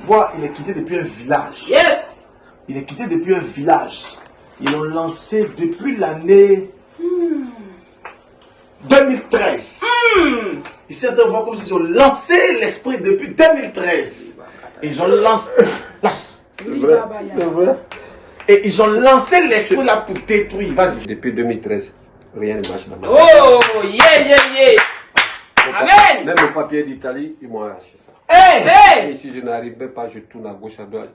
d'Ivoire, il est quitté depuis un village. Yes. Il est quitté depuis un village. Ils l'ont lancé depuis l'année 2013. Ici, on voit comme s'ils ont lancé l'esprit depuis 2013. Ils ont lancé... C'est vrai, c'est vrai. Et ils ont lancé l'esprit là pour détruire. Vas-y. Depuis 2013, rien ne marche dans ma vie. Oh, yeah. Amen. Même le papier d'Italie, ils m'ont arraché ça. Hey! Et si je n'arrivais pas, je tourne à gauche, à droite.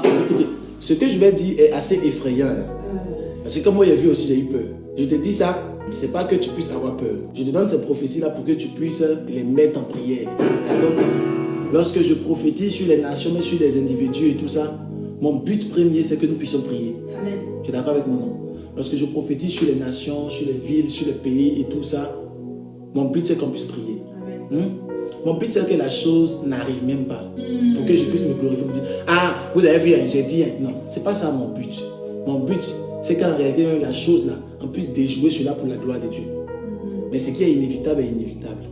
Écoutez, ce que je vais dire est assez effrayant. Parce que comme moi j'ai vu aussi, j'ai eu peur. Je te dis ça, c'est pas que tu puisses avoir peur. Je te donne ces prophéties-là pour que tu puisses les mettre en prière. D'accord? Lorsque je prophétise sur les nations, mais sur les individus et tout ça, mon but premier, c'est que nous puissions prier. Amen. Tu es d'accord avec moi, non? Lorsque je prophétise sur les nations, sur les villes, sur les pays et tout ça, mon but, c'est qu'on puisse prier. Amen. Mon but, c'est que la chose n'arrive même pas. Pour que je puisse me glorifier. Pour dire, ah, vous avez vu, j'ai dit. Non, c'est pas ça mon but. Mon but, c'est qu'en réalité, même la chose là, on puisse déjouer cela pour la gloire de Dieu. Mais ce qui est inévitable est inévitable.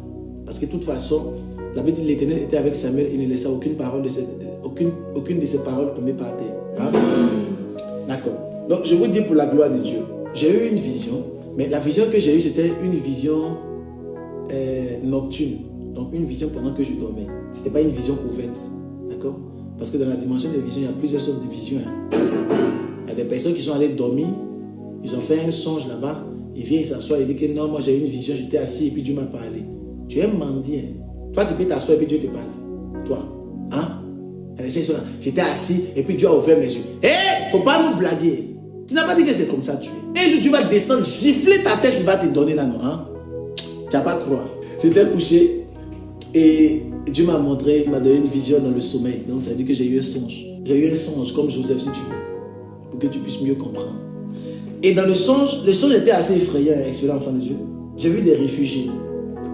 Parce que de toute façon, la Bible dit l'Éternel était avec Samuel, il ne laissa aucune de ses paroles tomber par terre. Hein? D'accord. Donc, je vous dis pour la gloire de Dieu. J'ai eu une vision, mais la vision que j'ai eue, c'était une vision nocturne. Donc, une vision pendant que je dormais. Ce n'était pas une vision ouverte. D'accord? Parce que dans la dimension des visions, il y a plusieurs sortes de visions. Hein. Il y a des personnes qui sont allées dormir, ils ont fait un songe là-bas, ils viennent s'asseoir et disent que non, moi j'ai eu une vision, j'étais assis et puis Dieu m'a parlé. Tu es mendiant. Toi, tu peux t'asseoir et puis Dieu te parle. Toi. Hein? J'étais assis et puis Dieu a ouvert mes yeux. Hé, faut pas nous blaguer. Tu n'as pas dit que c'est comme ça tu es. Un jour, Dieu va descendre, gifler ta tête, il va te donner là, non? Hein? Tu n'as pas croire. J'étais couché. Et Dieu m'a montré, il m'a donné une vision dans le sommeil. Donc ça veut dire que j'ai eu un songe. J'ai eu un songe comme Joseph si tu veux. Pour que tu puisses mieux comprendre. Et dans le songe était assez effrayant, excellent enfant de Dieu. J'ai vu des réfugiés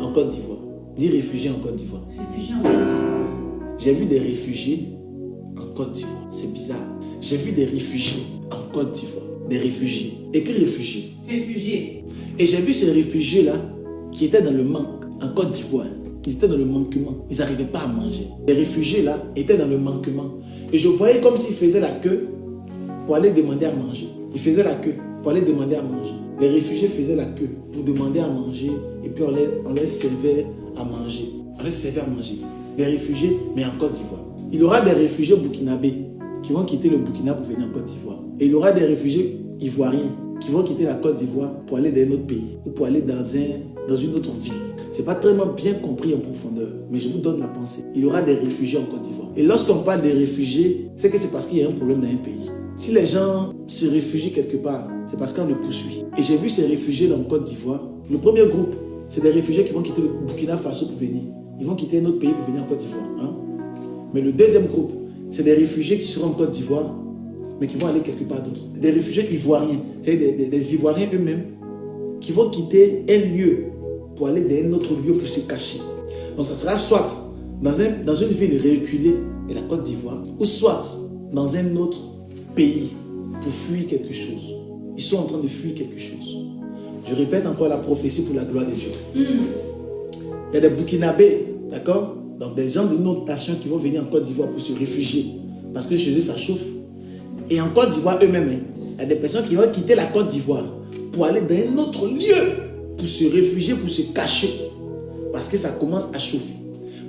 en Côte d'Ivoire. Dis réfugiés en Côte d'Ivoire. Réfugiés en Côte d'Ivoire. J'ai vu des réfugiés en Côte d'Ivoire. C'est bizarre. J'ai vu des réfugiés en Côte d'Ivoire. Des réfugiés. Écris réfugiés. Réfugiés. Et j'ai vu ces réfugiés-là qui étaient dans le manque en Côte d'Ivoire. Ils étaient dans le manquement. Ils n'arrivaient pas à manger. Les réfugiés là étaient dans le manquement. Et je voyais comme s'ils faisaient la queue pour aller demander à manger. Ils faisaient la queue pour aller demander à manger. Les réfugiés faisaient la queue pour demander à manger. Et puis on les servait à manger. On les servait à manger. Des réfugiés, mais en Côte d'Ivoire. Il y aura des réfugiés burkinabés qui vont quitter le Burkina pour venir en Côte d'Ivoire. Et il y aura des réfugiés ivoiriens qui vont quitter la Côte d'Ivoire pour aller dans un autre pays ou pour aller dans une autre ville. Je n'ai pas tellement bien compris en profondeur, mais je vous donne la pensée. Il y aura des réfugiés en Côte d'Ivoire. Et lorsqu'on parle des réfugiés, c'est que c'est parce qu'il y a un problème dans un pays. Si les gens se réfugient quelque part, c'est parce qu'on le poursuit. Et j'ai vu ces réfugiés dans Côte d'Ivoire. Le premier groupe, c'est des réfugiés qui vont quitter le Burkina Faso pour venir. Ils vont quitter un autre pays pour venir en Côte d'Ivoire. Hein? Mais le deuxième groupe, c'est des réfugiés qui seront en Côte d'Ivoire, mais qui vont aller quelque part d'autre. Des réfugiés ivoiriens, c'est-à-dire des Ivoiriens eux-mêmes, qui vont quitter un lieu pour aller dans un autre lieu pour se cacher. Donc ça sera soit dans une ville reculée de la Côte d'Ivoire, ou soit dans un autre pays pour fuir quelque chose. Ils sont en train de fuir quelque chose. Je répète encore la prophétie pour la gloire de Dieu. Il y a des Burkinabés, d'accord? Donc des gens de notre nation qui vont venir en Côte d'Ivoire pour se réfugier. Parce que chez eux, ça chauffe. Et en Côte d'Ivoire eux-mêmes, il y a des personnes qui vont quitter la Côte d'Ivoire pour aller dans un autre lieu pour se réfugier, pour se cacher. Parce que ça commence à chauffer.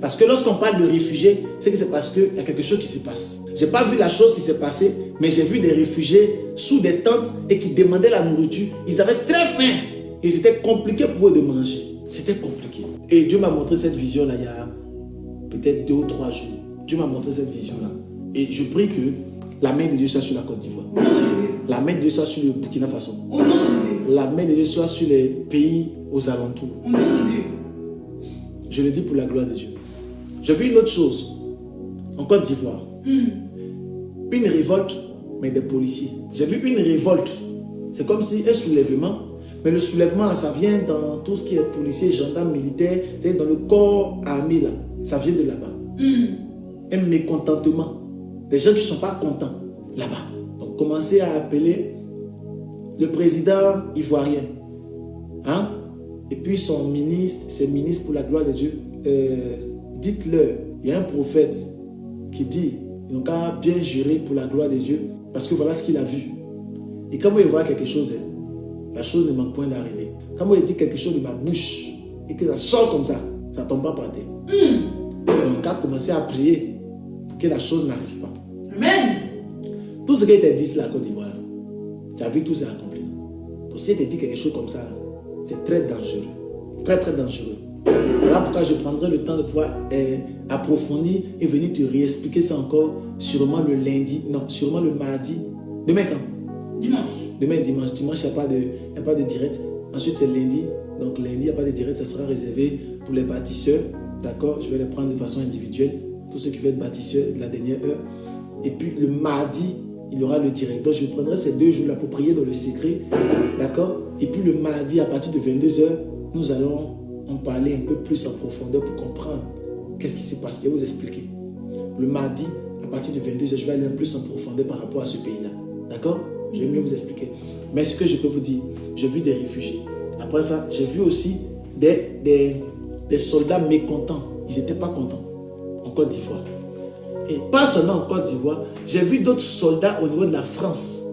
Parce que lorsqu'on parle de réfugiés, c'est que c'est parce qu'il y a quelque chose qui se passe. Je n'ai pas vu la chose qui s'est passée, mais j'ai vu des réfugiés sous des tentes et qui demandaient la nourriture. Ils avaient très faim. Et c'était compliqué pour eux de manger. C'était compliqué. Et Dieu m'a montré cette vision-là il y a peut-être 2 ou 3 jours. Dieu m'a montré cette vision-là. Et je prie que la main de Dieu soit sur la Côte d'Ivoire. La main de Dieu soit sur le Burkina Faso. La main de Dieu soit sur les pays aux alentours. Je le dis pour la gloire de Dieu. J'ai vu une autre chose en Côte d'Ivoire. Une révolte, mais des policiers. J'ai vu une révolte. C'est comme si un soulèvement, mais le soulèvement, ça vient dans tout ce qui est policier, gendarme, militaire, c'est dans le corps armé là. Ça vient de là-bas. Un mécontentement. Des gens qui ne sont pas contents là-bas. Donc commencez à appeler le président ivoirien. Hein? Et puis son ministre, ses ministres pour la gloire de Dieu. Dites-leur, il y a un prophète qui dit, ils n'ont qu'à bien gérer pour la gloire de Dieu, parce que voilà ce qu'il a vu. Et quand il voit quelque chose, la chose ne manque point d'arriver. Quand il dit quelque chose de ma bouche, et que ça sort comme ça, ça ne tombe pas par terre. Donc, qu'à commencer à prier pour que la chose n'arrive pas. Amen. Tout ce qu'il t'a dit, c'est la Côte d'Ivoire. Tu as vu tout ça accompli. Donc, si il t'a dit quelque chose comme ça, c'est très dangereux. Très, très dangereux. Voilà pourquoi je prendrai le temps de pouvoir approfondir et venir te réexpliquer ça encore, sûrement le lundi, non, sûrement le mardi. Demain quand? Dimanche. Demain dimanche. Dimanche, il n'y a pas de direct. Ensuite, c'est lundi. Donc lundi, il n'y a pas de direct. Ça sera réservé pour les bâtisseurs. D'accord? Je vais les prendre de façon individuelle. Tous ceux qui veulent être bâtisseurs de la dernière heure. Et puis le mardi, il y aura le direct. Donc je prendrai ces 2 jours-là pour prier dans le secret. D'accord? Et puis le mardi, à partir de 22h, nous allons en parler un peu plus en profondeur pour comprendre qu'est-ce qui se passe. Je vais vous expliquer. Le mardi, à partir de 22h, je vais aller un peu plus en profondeur par rapport à ce pays-là. D'accord? Je vais mieux vous expliquer. Mais ce que je peux vous dire, j'ai vu des réfugiés. Après ça, j'ai vu aussi des soldats mécontents. Ils n'étaient pas contents en Côte d'Ivoire. Et pas seulement en Côte d'Ivoire, j'ai vu d'autres soldats au niveau de la France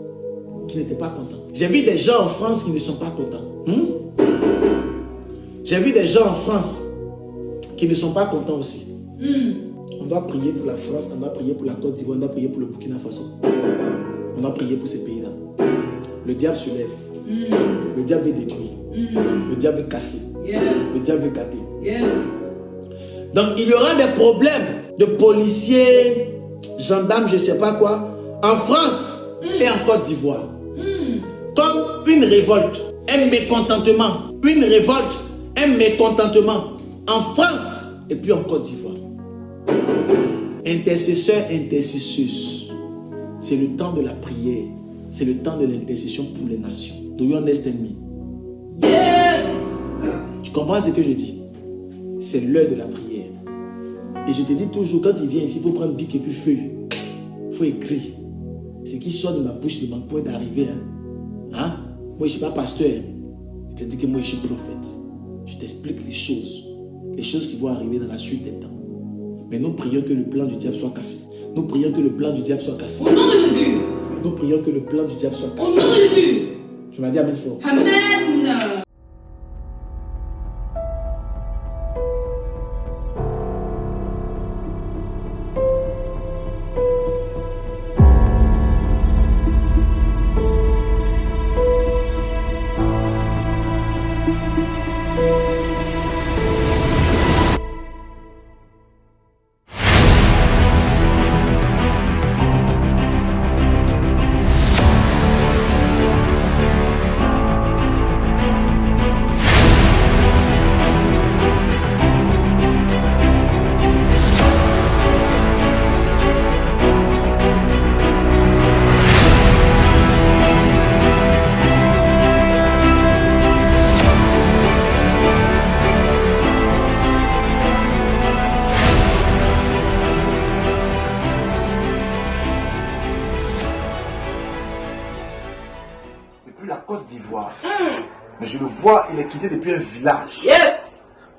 qui n'étaient pas contents. J'ai vu des gens en France qui ne sont pas contents. J'ai vu des gens en France qui ne sont pas contents aussi. On doit prier pour la France, on doit prier pour la Côte d'Ivoire, on doit prier pour le Burkina Faso. On doit prier pour ces pays-là. Le diable se lève. Le diable veut détruire. Le diable veut casser. Le diable veut gâter. Donc il y aura des problèmes de policiers, gendarmes, je ne sais pas quoi, en France et en Côte d'Ivoire. Comme une révolte, un mécontentement, une révolte, un mécontentement en France et puis en Côte d'Ivoire. Intercesseurs, intercesseuses, c'est le temps de la prière, c'est le temps de l'intercession pour les nations. Do you understand me? Yes. Tu comprends ce que je dis? C'est l'heure de la prière. Et je te dis toujours, quand il vient ici, il faut prendre bic et puis feuille. Il faut écrire. Ce qui sort de ma bouche ne manque point d'arriver. Hein? Moi, je ne suis pas pasteur. Je te dis que moi, je suis prophète. Je t'explique les choses qui vont arriver dans la suite des temps. Mais nous prions que le plan du diable soit cassé. Nous prions que le plan du diable soit cassé. Au nom de Jésus. Nous prions que le plan du diable soit Au cassé. nom de Jésus. Je m'as dit amen fort. Amen. La Côte d'Ivoire. Mais je le vois, il est quitté depuis un village. Yes.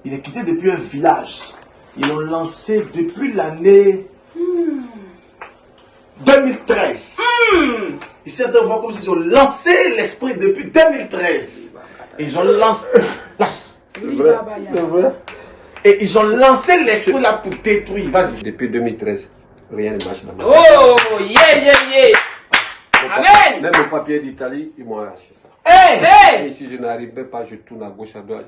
Il est quitté depuis un village. Ils l'ont lancé depuis l'année 2013. Ici, on voit comme s'ils ont lancé l'esprit depuis 2013. Ils ont lancé. C'est vrai. C'est vrai. Et ils ont lancé l'esprit là pour détruire. Vas-y. Depuis 2013, rien ne marche dans ma vie. Oh, yeah, yeah, yeah. Amen. Même le papier d'Italie, ils m'ont arraché ça. Hey! Hey! Et si je n'arrivais pas, je tourne à gauche, à droite.